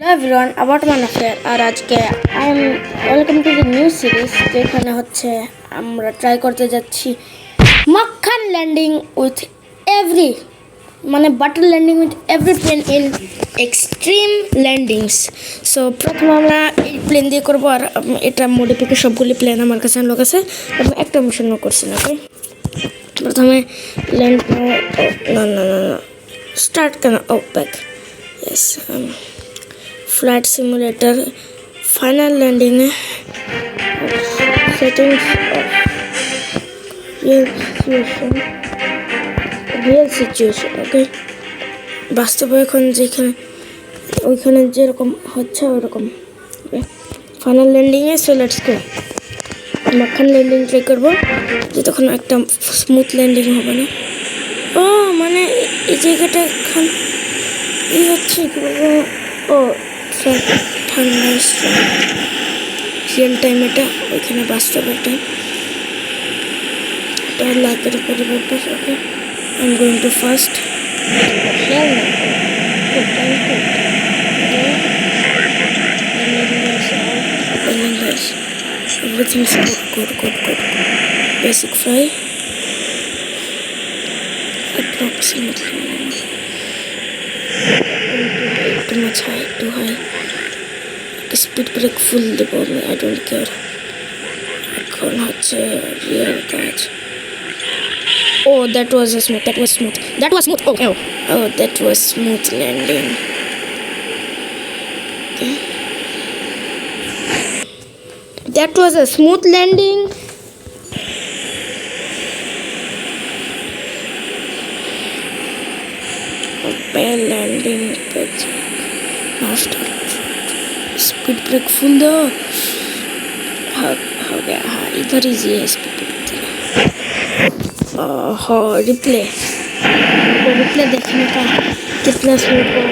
Hello everyone, about Manafare আর আজকে I am welcome to the new series যেখানে হচ্ছে আমরা ট্রাই করতে যাচ্ছি makhan landing with every butter landing with every plane in extreme landings. So প্রথমে আমরা এই প্লেন দিয়ে করবো আর এটা মডিফিকে সবগুলি প্লেন আমার কাছে আনলোক আছে। আমি একটা মিশনও করছি না। প্রথমে ল্যান্ড না না না স্টার্ট কেন back yes Flight Simulator final landing settings of real situation okay বাস্তবে এখন যেখানে ওইখানে যেরকম হচ্ছে ওরকম final landing A so let's go মাখন ল্যান্ডিং ট্রাই করব যে তখন একটা স্মুথ ল্যান্ডিং হবে না। ও মানে এই জায়গাটা এখন এই হচ্ছে ও ঠান্ডা রিয়েল টাইম এটা ওইখানে বাস্তবের টাইম এটা লাইকের উপরে ব্যাপার। Okay I am going to first everything is good basic fly approximately too much high too high speed break full দেবো আমি I don't care এখন হচ্ছে রিয়েল কাজ। Oh that was smooth oh that was smooth landing okay. That was a smooth landing bad landing master speed brake full दो हो गया। हाँ इधर ही है स्पीड ब्रेक रिप्ले देखने का कितना स्मूथ है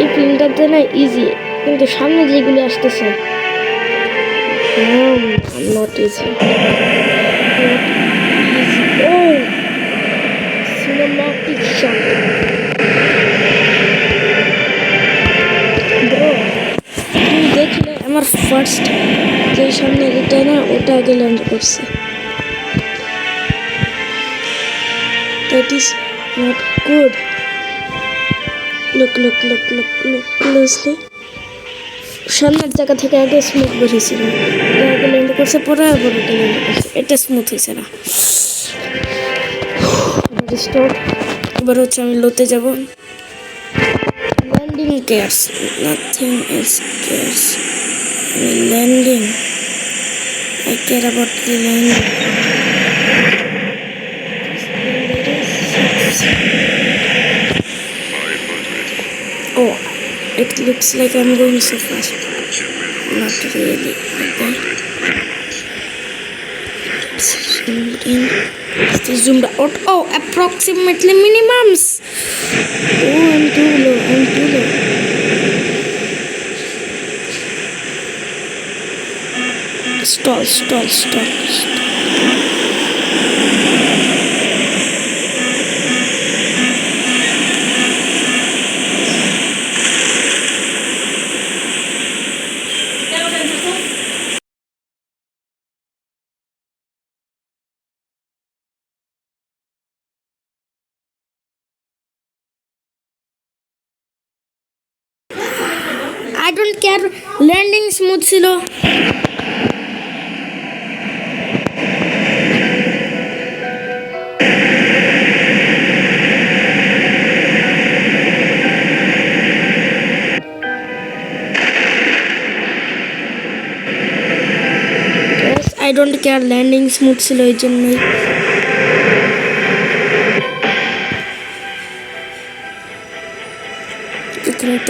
ये फिल्मটাতে না ইজি কিন্তু সামনে যেগুলো আসতেছে নট ইজি ও সিনেমাটিক শট দেখলে আমার ফার্স্ট যে সামনে এটা না ওটা আগে ল্যান্ড করছে। That is not good look closely সামনের জায়গা থেকে আগে স্মুথ বেরিয়েছিল এটা আগে ল্যান্ড করছে পরে আবার এটা ল্যান্ড করছে এটা স্মুথ হয়েছে না। স্টপ এবার হচ্ছে আমি লোতে যাব landing cares nothing else cares landing I care about the landing oh it looks like I'm going so fast not really okay it's zoomed out oh approximately minimums oh I'm too low stall I don't care landing smooth ছিল I don't care landing smooth ছিল এই জন্যই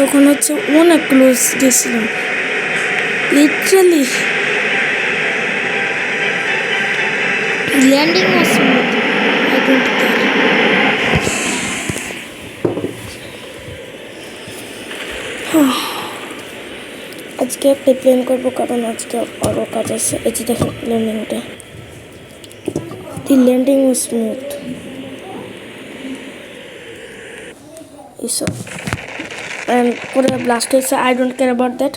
তখন হচ্ছে অনেক close গেছিলাম literally landing was smooth I don't care আজকে একটা প্ল্যান করবো কারণ আজকে আরও কাজ আছে। এই যে দেখেন ল্যান্ডিংটা the landing was smooth এসব করে ব্লাস্ট হয়েছে, I don't care about that.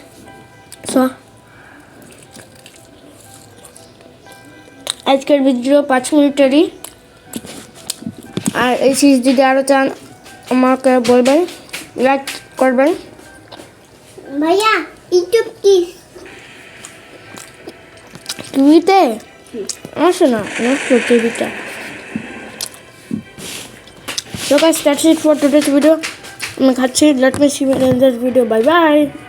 So আজকের ভিডিও 5 মিনিটেরই। আর এই সিরিজ যদি আরও চান আমাকে বলবেন, লাইক করবেন। ভাইয়া ইউটিউব কি টিভিতে আসে না, নষ্ট টিভিটা। So guys, that's it for today's video. I'm Khachi. Let me see you in the next video. Bye bye.